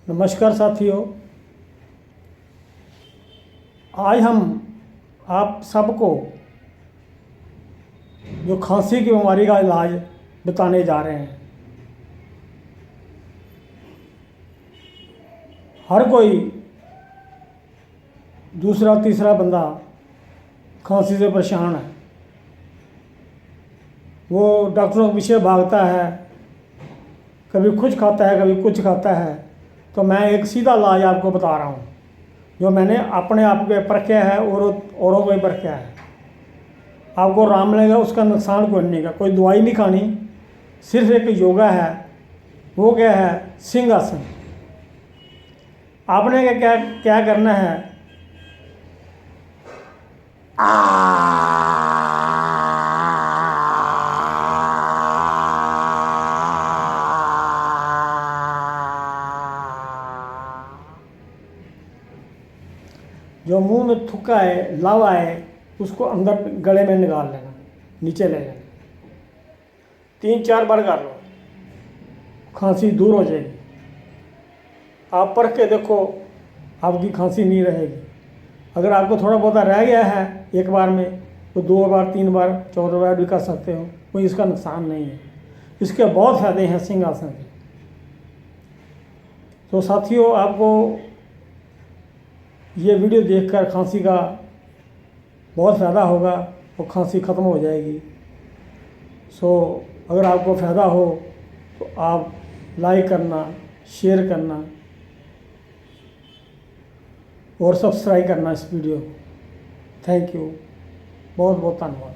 नमस्कार साथियों, आज हम आप सबको जो खांसी की बीमारी का इलाज बताने जा रहे हैं। हर कोई दूसरा तीसरा बंदा खांसी से परेशान है। वो डॉक्टरों के पीछे भागता है, कभी कुछ खाता है कभी कुछ खाता है। तो मैं एक सीधा इलाज आपको बता रहा हूँ जो मैंने अपने आप पे परखा है और औरों को भी परखा है। आपको आराम मिलेगा, उसका नुकसान कोई नहीं का। कोई दवाई नहीं खानी, सिर्फ एक योगा है। वो क्या है? सिंहासन। आपने क्या क्या करना है? जो मुंह में थूका है, लावा है, उसको अंदर गले में निकाल लेना, नीचे ले लेना। 3-4 बार कर लो, खांसी दूर हो जाएगी। आप परख के देखो, आपकी खांसी नहीं रहेगी। अगर आपको थोड़ा बहुत रह गया है एक बार में, तो 2 बार 3 बार 14 बार भी कर सकते हो, कोई इसका नुकसान नहीं है। इसके बहुत फ़ायदे हैं सिंहासन के। तो साथियों, आपको ये वीडियो देखकर खांसी का बहुत फ़ायदा होगा और खांसी ख़त्म हो जाएगी। अगर आपको फ़ायदा हो तो आप लाइक करना, शेयर करना और सब्सक्राइब करना इस वीडियो को। थैंक यू, बहुत बहुत धन्यवाद।